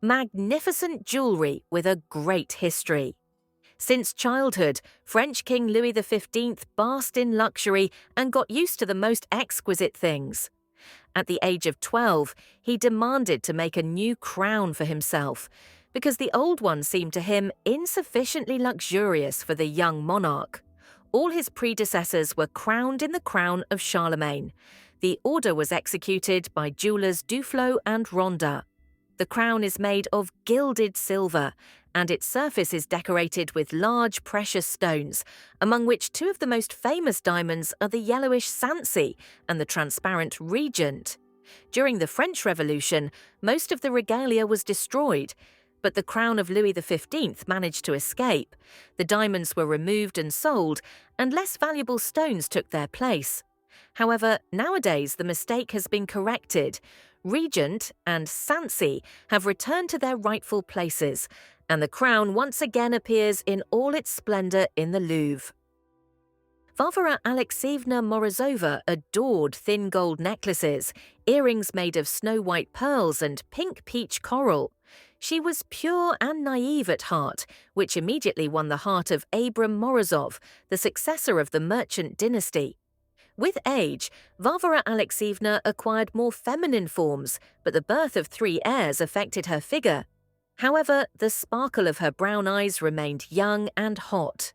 Magnificent jewellery with a great history. Since childhood, French King Louis XV basked in luxury and got used to the most exquisite things. At the age of 12, he demanded to make a new crown for himself, because the old one seemed to him insufficiently luxurious for the young monarch. All his predecessors were crowned in the crown of Charlemagne. The order was executed by jewellers Duflo and Ronda. The crown is made of gilded silver, and its surface is decorated with large precious stones, among which two of the most famous diamonds are the yellowish Sancy and the transparent Regent. During the French Revolution, most of the regalia was destroyed, but the crown of Louis XV managed to escape. The diamonds were removed and sold, and less valuable stones took their place. However, nowadays the mistake has been corrected. Regent and Sancy have returned to their rightful places, and the crown once again appears in all its splendor in the Louvre. Vava Alexeyevna Morizova adored thin gold necklaces, earrings made of snow-white pearls and pink peach coral. She was pure and naive at heart, which immediately won the heart of Abram Morozov, the successor of the merchant dynasty. With age, Vava Alexeyevna acquired more feminine forms, but the birth of 3 heirs affected her figure. However, the sparkle of her brown eyes remained young and hot.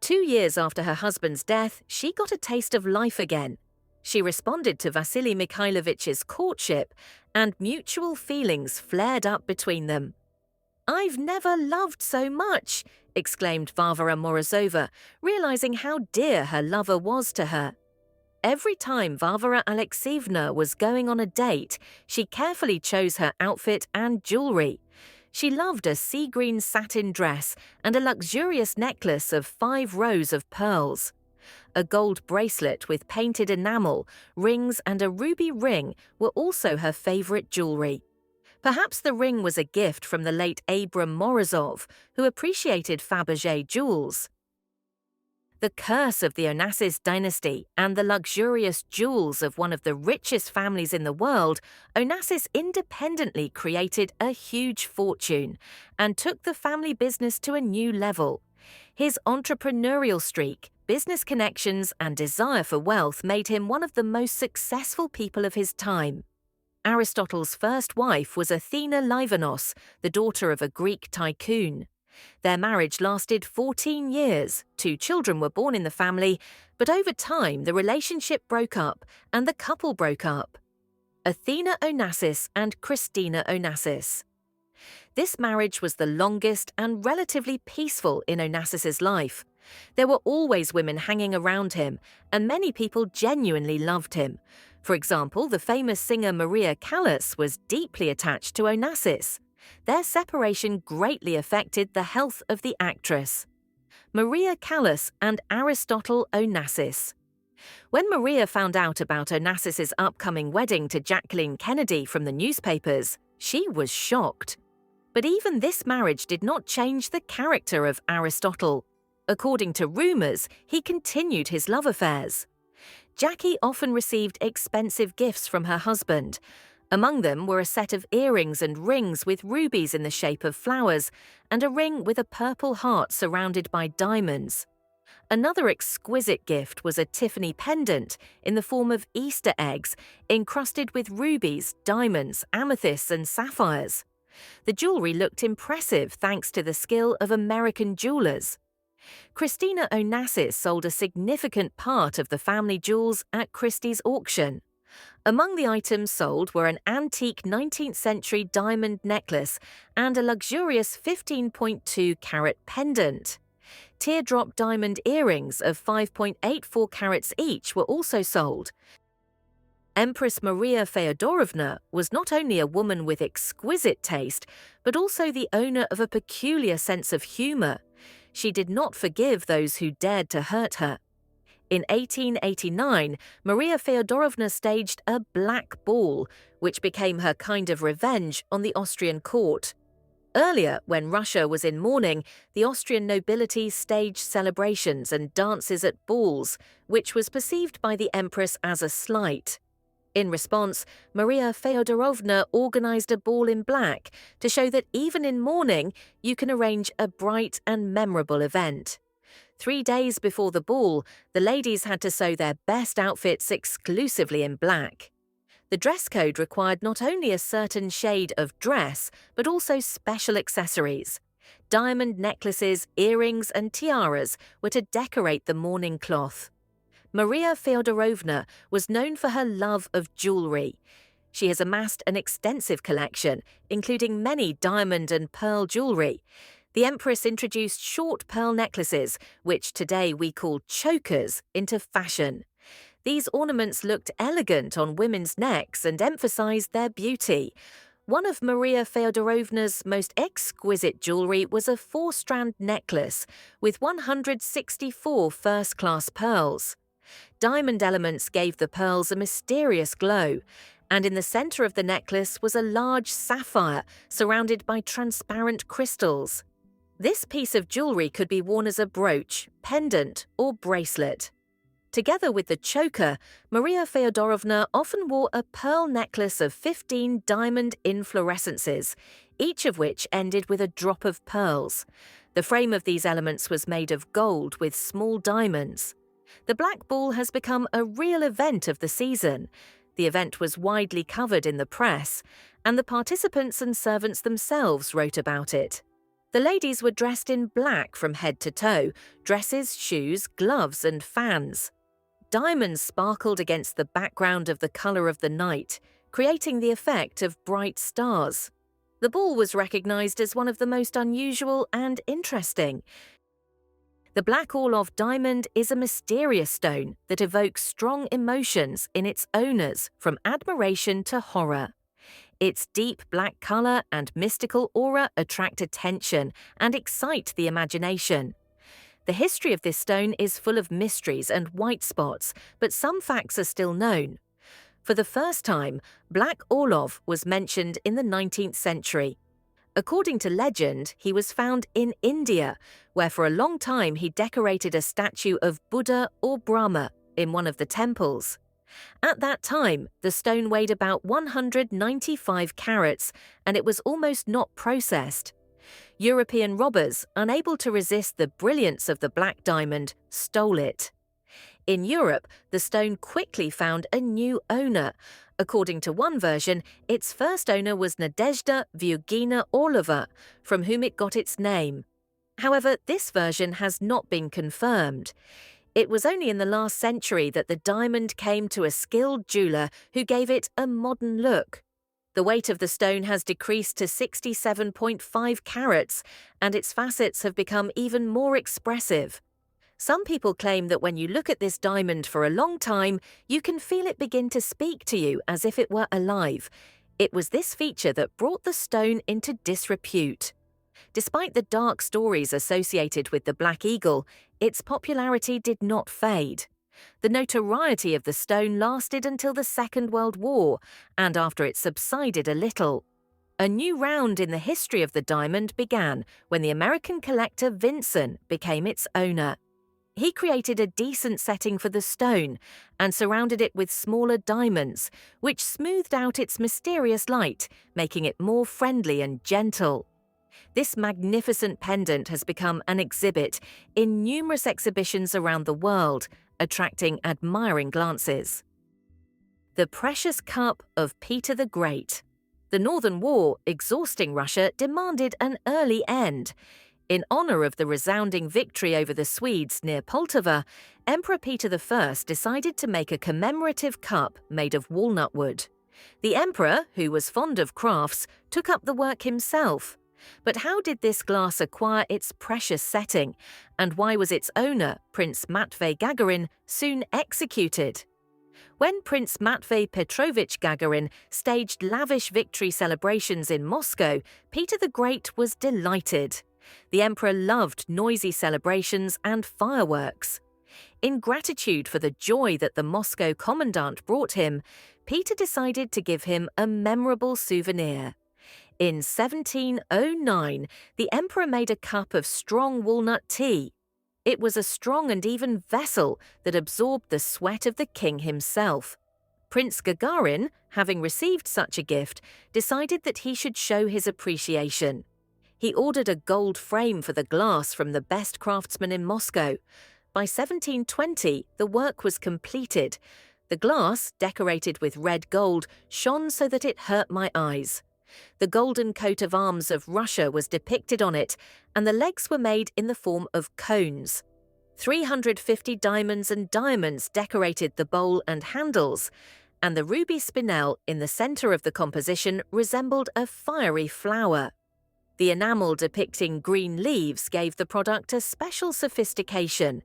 2 years after her husband's death, she got a taste of life again. She responded to Vasily Mikhailovich's courtship, and mutual feelings flared up between them. "I've never loved so much," exclaimed Vava Morozova, realizing how dear her lover was to her. Every time Vava Alexeyevna was going on a date, she carefully chose her outfit and jewellery. She loved a sea green satin dress and a luxurious necklace of 5 rows of pearls. A gold bracelet with painted enamel, rings and a ruby ring were also her favourite jewellery. Perhaps the ring was a gift from the late Abram Morozov, who appreciated Fabergé jewels. The curse of the Onassis dynasty and the luxurious jewels of one of the richest families in the world, Onassis independently created a huge fortune and took the family business to a new level. His entrepreneurial streak, business connections, and desire for wealth made him one of the most successful people of his time. Aristotle's first wife was Athena Livanos, the daughter of a Greek tycoon. Their marriage lasted 14 years, 2 children were born in the family, but over time the relationship broke up and the couple broke up. Athena Onassis and Christina Onassis. This marriage was the longest and relatively peaceful in Onassis's life. There were always women hanging around him, and many people genuinely loved him. For example, the famous singer Maria Callas was deeply attached to Onassis. Their separation greatly affected the health of the actress. Maria Callas and Aristotle Onassis. When Maria found out about Onassis's upcoming wedding to Jacqueline Kennedy from the newspapers, she was shocked. But even this marriage did not change the character of Aristotle. According to rumours, he continued his love affairs. Jackie often received expensive gifts from her husband. Among them were a set of earrings and rings with rubies in the shape of flowers, and a ring with a purple heart surrounded by diamonds. Another exquisite gift was a Tiffany pendant in the form of Easter eggs, encrusted with rubies, diamonds, amethysts, and sapphires. The jewellery looked impressive thanks to the skill of American jewellers. Christina Onassis sold a significant part of the family jewels at Christie's auction. Among the items sold were an antique 19th century diamond necklace and a luxurious 15.2 carat pendant. Teardrop diamond earrings of 5.84 carats each were also sold. Empress Maria Feodorovna was not only a woman with exquisite taste, but also the owner of a peculiar sense of humour. She did not forgive those who dared to hurt her. In 1889, Maria Feodorovna staged a black ball, which became her kind of revenge on the Austrian court. Earlier, when Russia was in mourning, the Austrian nobility staged celebrations and dances at balls, which was perceived by the empress as a slight. In response, Maria Feodorovna organized a ball in black to show that even in mourning, you can arrange a bright and memorable event. 3 days before the ball, the ladies had to sew their best outfits exclusively in black. The dress code required not only a certain shade of dress, but also special accessories. Diamond necklaces, earrings, and tiaras were to decorate the mourning cloth. Maria Feodorovna was known for her love of jewellery. She has amassed an extensive collection, including many diamond and pearl jewellery. The empress introduced short pearl necklaces, which today we call chokers, into fashion. These ornaments looked elegant on women's necks and emphasized their beauty. One of Maria Feodorovna's most exquisite jewellery was a 4-strand necklace with 164 first-class pearls. Diamond elements gave the pearls a mysterious glow, and in the center of the necklace was a large sapphire surrounded by transparent crystals. This piece of jewellery could be worn as a brooch, pendant, or bracelet. Together with the choker, Maria Feodorovna often wore a pearl necklace of 15 diamond inflorescences, each of which ended with a drop of pearls. The frame of these elements was made of gold with small diamonds. The Black Ball has become a real event of the season. The event was widely covered in the press, and the participants and servants themselves wrote about it. The ladies were dressed in black from head to toe: dresses, shoes, gloves, and fans. Diamonds sparkled against the background of the colour of the night, creating the effect of bright stars. The ball was recognised as one of the most unusual and interesting. The Black Orlov diamond is a mysterious stone that evokes strong emotions in its owners, from admiration to horror. Its deep black colour and mystical aura attract attention and excite the imagination. The history of this stone is full of mysteries and white spots, but some facts are still known. For the first time, Black Orlov was mentioned in the 19th century. According to legend, he was found in India, where for a long time he decorated a statue of Buddha or Brahma in one of the temples. At that time, the stone weighed about 195 carats, and it was almost not processed. European robbers, unable to resist the brilliance of the black diamond, stole it. In Europe, the stone quickly found a new owner. According to one version, its first owner was Nadezhda Vyugina Orlova, from whom it got its name. However, this version has not been confirmed. It was only in the last century that the diamond came to a skilled jeweller who gave it a modern look. The weight of the stone has decreased to 67.5 carats, and its facets have become even more expressive. Some people claim that when you look at this diamond for a long time, you can feel it begin to speak to you as if it were alive. It was this feature that brought the stone into disrepute. Despite the dark stories associated with the Black Eagle, its popularity did not fade. The notoriety of the stone lasted until the Second World War, and after it subsided a little. A new round in the history of the diamond began when the American collector Vinson became its owner. He created a decent setting for the stone and surrounded it with smaller diamonds, which smoothed out its mysterious light, making it more friendly and gentle. This magnificent pendant has become an exhibit in numerous exhibitions around the world, attracting admiring glances. The precious cup of Peter the Great. The Northern War, exhausting Russia, demanded an early end. In honour of the resounding victory over the Swedes near Poltava, Emperor Peter I decided to make a commemorative cup made of walnut wood. The emperor, who was fond of crafts, took up the work himself. But how did this glass acquire its precious setting, and why was its owner, Prince Matvei Gagarin, soon executed? When Prince Matvei Petrovich Gagarin staged lavish victory celebrations in Moscow, Peter the Great was delighted. The emperor loved noisy celebrations and fireworks. In gratitude for the joy that the Moscow commandant brought him, Peter decided to give him a memorable souvenir. In 1709, the emperor made a cup of strong walnut tea. It was a strong and even vessel that absorbed the sweat of the king himself. Prince Gagarin, having received such a gift, decided that he should show his appreciation. He ordered a gold frame for the glass from the best craftsman in Moscow. By 1720, the work was completed. The glass, decorated with red gold, shone so that it hurt my eyes. The golden coat of arms of Russia was depicted on it, and the legs were made in the form of cones. 350 diamonds and diamonds decorated the bowl and handles, and the ruby spinel in the center of the composition resembled a fiery flower. The enamel depicting green leaves gave the product a special sophistication.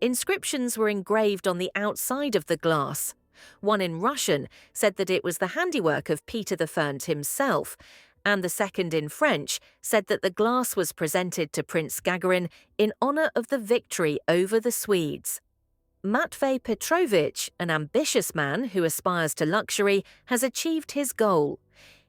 Inscriptions were engraved on the outside of the glass. One in Russian said that it was the handiwork of Peter the Fernt himself, and the second in French said that the glass was presented to Prince Gagarin in honor of the victory over the Swedes. Matvei Petrovich, an ambitious man who aspires to luxury, has achieved his goal.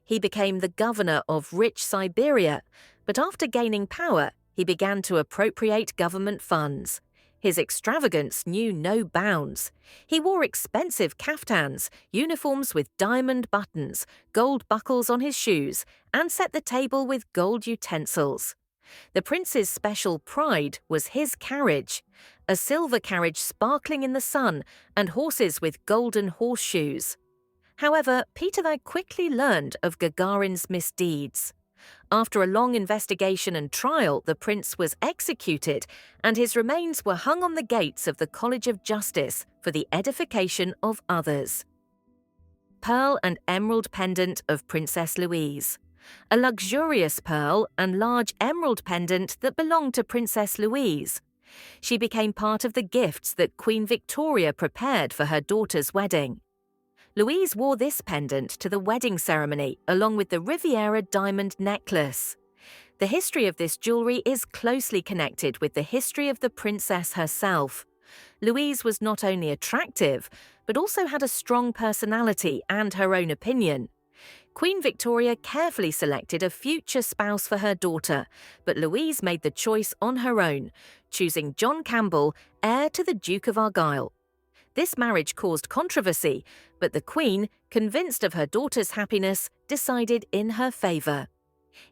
He became the governor of rich Siberia, but after gaining power, he began to appropriate government funds. His extravagance knew no bounds. He wore expensive kaftans, uniforms with diamond buttons, gold buckles on his shoes, and set the table with gold utensils. The prince's special pride was his carriage, a silver carriage sparkling in the sun and horses with golden horseshoes. However, Peter I quickly learned of Gagarin's misdeeds. After a long investigation and trial, the prince was executed, and his remains were hung on the gates of the College of Justice for the edification of others. Pearl and emerald pendant of Princess Louise. A luxurious pearl and large emerald pendant that belonged to Princess Louise. She became part of the gifts that Queen Victoria prepared for her daughter's wedding. Louise wore this pendant to the wedding ceremony along with the Riviera diamond necklace. The history of this jewellery is closely connected with the history of the princess herself. Louise was not only attractive, but also had a strong personality and her own opinion. Queen Victoria carefully selected a future spouse for her daughter, but Louise made the choice on her own, choosing John Campbell, heir to the Duke of Argyll. This marriage caused controversy, but the Queen, convinced of her daughter's happiness, decided in her favour.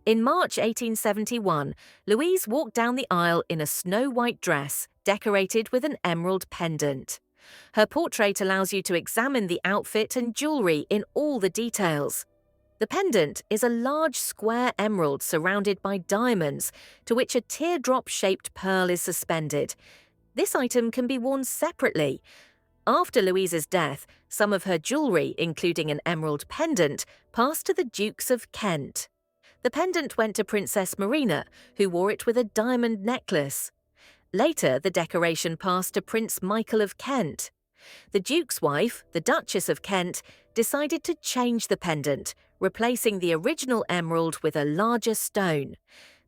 In March 1871, Louise walked down the aisle in a snow-white dress decorated with an emerald pendant. Her portrait allows you to examine the outfit and jewellery in all the details. The pendant is a large square emerald surrounded by diamonds, to which a teardrop-shaped pearl is suspended. This item can be worn separately. After Louise's death, some of her jewellery, including an emerald pendant, passed to the Dukes of Kent. The pendant went to Princess Marina, who wore it with a diamond necklace. Later, the decoration passed to Prince Michael of Kent. The Duke's wife, the Duchess of Kent, decided to change the pendant, replacing the original emerald with a larger stone.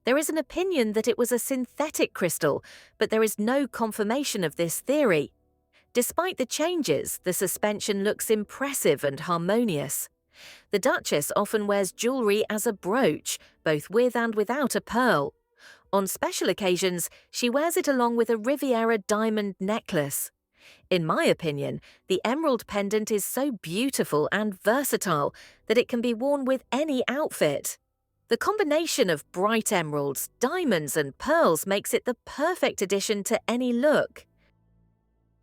There is an opinion that it was a synthetic crystal, but there is no confirmation of this theory. Despite the changes, the suspension looks impressive and harmonious. The Duchess often wears jewellery as a brooch, both with and without a pearl. On special occasions, she wears it along with a Riviera diamond necklace. In my opinion, the emerald pendant is so beautiful and versatile that it can be worn with any outfit. The combination of bright emeralds, diamonds and pearls makes it the perfect addition to any look.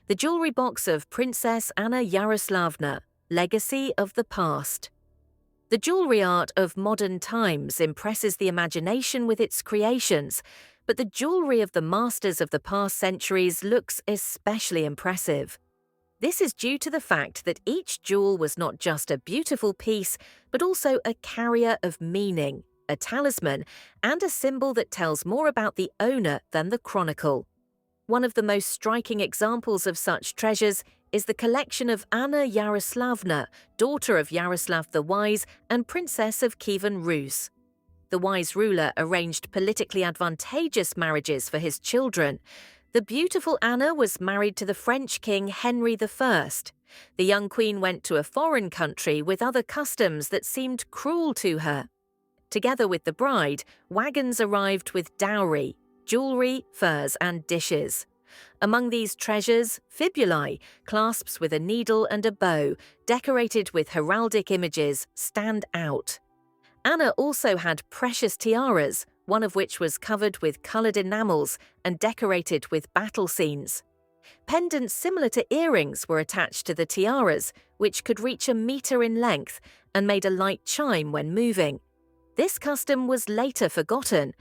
The jewellery box of Princess Anna Yaroslavna, Legacy of the Past. The jewellery art of modern times impresses the imagination with its creations, but the jewellery of the masters of the past centuries looks especially impressive. This is due to the fact that each jewel was not just a beautiful piece, but also a carrier of meaning, a talisman, and a symbol that tells more about the owner than the chronicle. One of the most striking examples of such treasures is the collection of Anna Yaroslavna, daughter of Yaroslav the Wise and Princess of Kievan Rus. The wise ruler arranged politically advantageous marriages for his children. The beautiful Anna was married to the French king Henry I. The young queen went to a foreign country with other customs that seemed cruel to her. Together with the bride, wagons arrived with dowry, jewellery, furs and dishes. Among these treasures, fibulae, clasps with a needle and a bow, decorated with heraldic images, stand out. Anna also had precious tiaras, one of which was covered with coloured enamels and decorated with battle scenes. Pendants similar to earrings were attached to the tiaras, which could reach a metre in length and made a light chime when moving. This custom was later forgotten.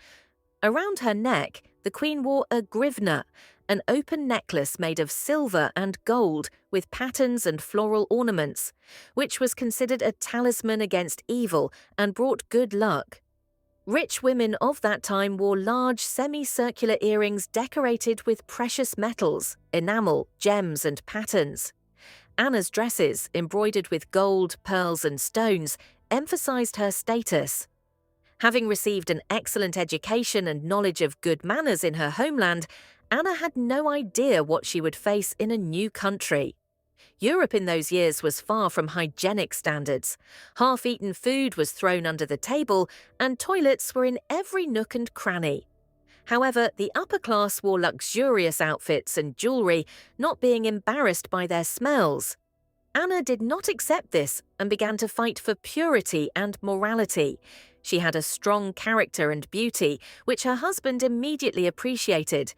Around her neck, the queen wore a grivna, an open necklace made of silver and gold with patterns and floral ornaments, which was considered a talisman against evil and brought good luck. Rich women of that time wore large semicircular earrings decorated with precious metals, enamel, gems and patterns. Anna's dresses, embroidered with gold, pearls and stones, emphasized her status. Having received an excellent education and knowledge of good manners in her homeland, Anna had no idea what she would face in a new country. Europe in those years was far from hygienic standards. Half-eaten food was thrown under the table, and toilets were in every nook and cranny. However, the upper class wore luxurious outfits and jewellery, not being embarrassed by their smells. Anna did not accept this and began to fight for purity and morality. She had a strong character and beauty, which her husband immediately appreciated.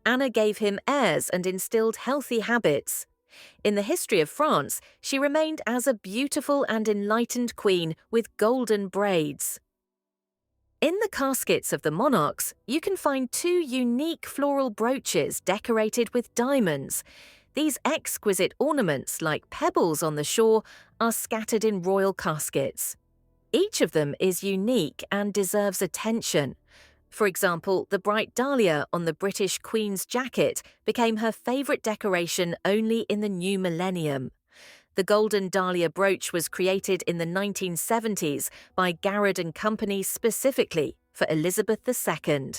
Anna gave him heirs and instilled healthy habits. In the history of France, she remained as a beautiful and enlightened queen with golden braids. In the caskets of the monarchs, you can find two unique floral brooches decorated with diamonds. These exquisite ornaments, like pebbles on the shore, are scattered in royal caskets. Each of them is unique and deserves attention. For example, the bright dahlia on the British Queen's jacket became her favourite decoration only in the new millennium. The golden dahlia brooch was created in the 1970s by Garrard and Company specifically for Elizabeth II.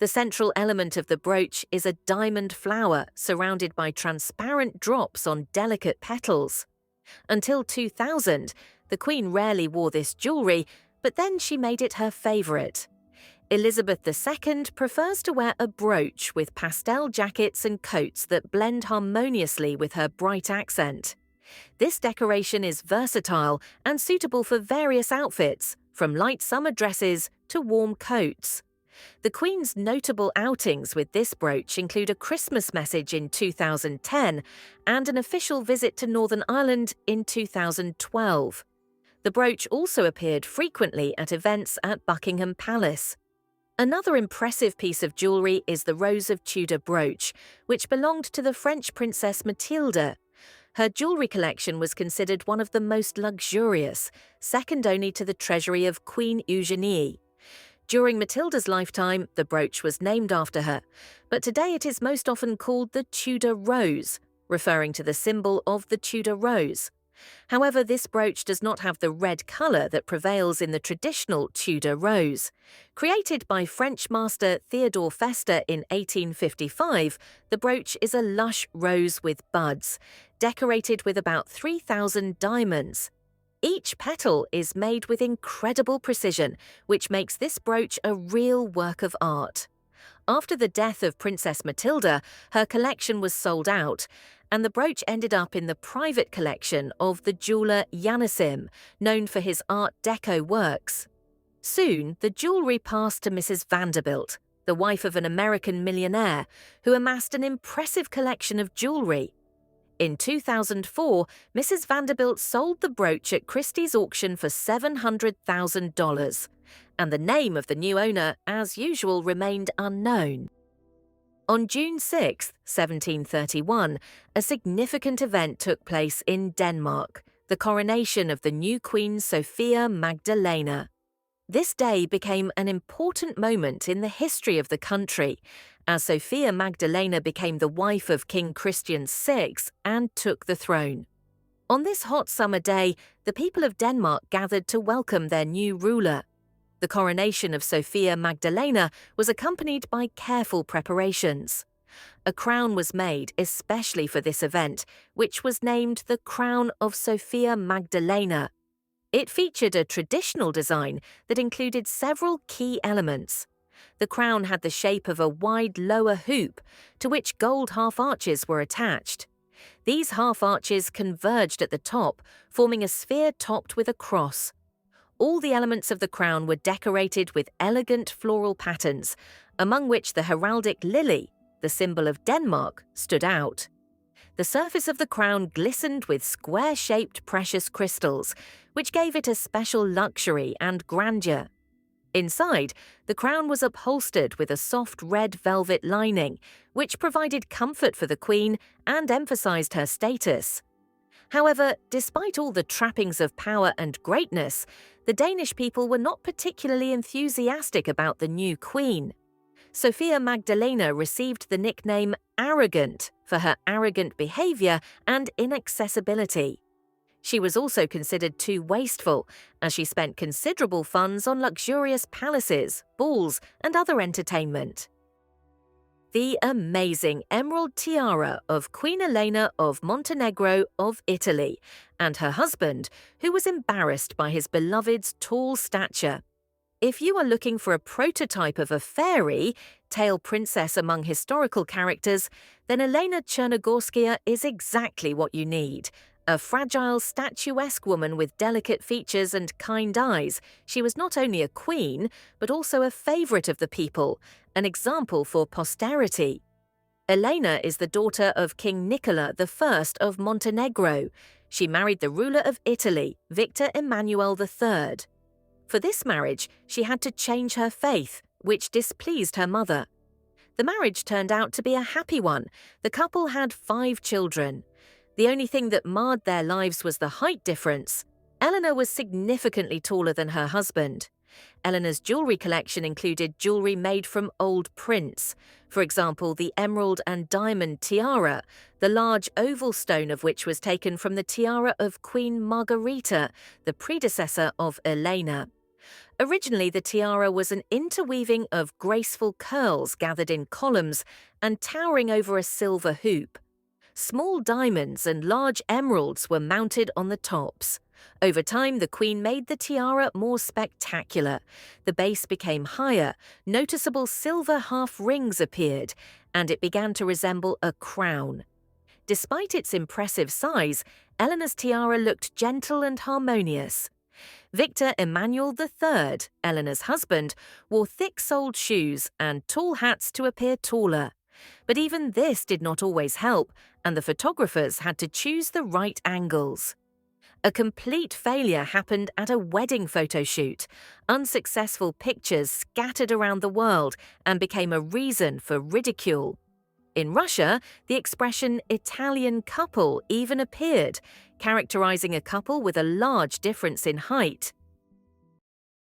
The central element of the brooch is a diamond flower surrounded by transparent drops on delicate petals. Until 2000, the Queen rarely wore this jewellery, but then she made it her favourite. Elizabeth II prefers to wear a brooch with pastel jackets and coats that blend harmoniously with her bright accent. This decoration is versatile and suitable for various outfits, from light summer dresses to warm coats. The Queen's notable outings with this brooch include a Christmas message in 2010 and an official visit to Northern Ireland in 2012. The brooch also appeared frequently at events at Buckingham Palace. Another impressive piece of jewellery is the Rose of Tudor brooch, which belonged to the French Princess Mathilde. Her jewellery collection was considered one of the most luxurious, second only to the treasury of Queen Eugenie. During Matilda's lifetime, the brooch was named after her, but today it is most often called the Tudor Rose, referring to the symbol of the Tudor rose. However, this brooch does not have the red colour that prevails in the traditional Tudor rose. Created by French master Theodore Fester in 1855, the brooch is a lush rose with buds, decorated with about 3,000 diamonds. Each petal is made with incredible precision, which makes this brooch a real work of art. After the death of Princess Matilda, her collection was sold out, and the brooch ended up in the private collection of the jeweller Onassis, known for his Art Deco works. Soon, the jewellery passed to Mrs. Vanderbilt, the wife of an American millionaire, who amassed an impressive collection of jewellery. In 2004, Mrs. Vanderbilt sold the brooch at Christie's auction for $700,000, and the name of the new owner, as usual, remained unknown. On June 6, 1731, a significant event took place in Denmark, the coronation of the new Queen Sophia Magdalena. This day became an important moment in the history of the country, as Sophia Magdalena became the wife of King Christian VI and took the throne. On this hot summer day, the people of Denmark gathered to welcome their new ruler. The coronation of Sophia Magdalena was accompanied by careful preparations. A crown was made especially for this event, which was named the Crown of Sophia Magdalena. It featured a traditional design that included several key elements. The crown had the shape of a wide lower hoop, to which gold half-arches were attached. These half-arches converged at the top, forming a sphere topped with a cross. All the elements of the crown were decorated with elegant floral patterns, among which the heraldic lily, the symbol of Denmark, stood out. The surface of the crown glistened with square-shaped precious crystals, which gave it a special luxury and grandeur. Inside, the crown was upholstered with a soft red velvet lining, which provided comfort for the queen and emphasized her status. However, despite all the trappings of power and greatness, the Danish people were not particularly enthusiastic about the new queen. Sophia Magdalena received the nickname arrogant for her arrogant behavior and inaccessibility. She was also considered too wasteful, as she spent considerable funds on luxurious palaces, balls, and other entertainment. The amazing emerald tiara of Queen Elena of Montenegro of Italy, and her husband, who was embarrassed by his beloved's tall stature. If you are looking for a prototype of a fairy tale princess among historical characters, then Elena Chernogorskaya is exactly what you need. A fragile, statuesque woman with delicate features and kind eyes, she was not only a queen, but also a favorite of the people, an example for posterity. Elena is the daughter of King Nicola I of Montenegro. She married the ruler of Italy, Victor Emmanuel III. For this marriage, she had to change her faith, which displeased her mother. The marriage turned out to be a happy one. The couple had 5 children. The only thing that marred their lives was the height difference. Elena was significantly taller than her husband. Elena's jewellery collection included jewellery made from old prints. For example, the emerald and diamond tiara, the large oval stone of which was taken from the tiara of Queen Margherita, the predecessor of Elena. Originally, the tiara was an interweaving of graceful curls gathered in columns and towering over a silver hoop. Small diamonds and large emeralds were mounted on the tops. Over time, the queen made the tiara more spectacular. The base became higher, noticeable silver half rings appeared, and it began to resemble a crown. Despite its impressive size, Eleanor's tiara looked gentle and harmonious. Victor Emmanuel III, Eleanor's husband, wore thick-soled shoes and tall hats to appear taller. But even this did not always help, and the photographers had to choose the right angles. A complete failure happened at a wedding photo shoot. Unsuccessful pictures scattered around the world and became a reason for ridicule. In Russia, the expression Italian couple even appeared, characterizing a couple with a large difference in height.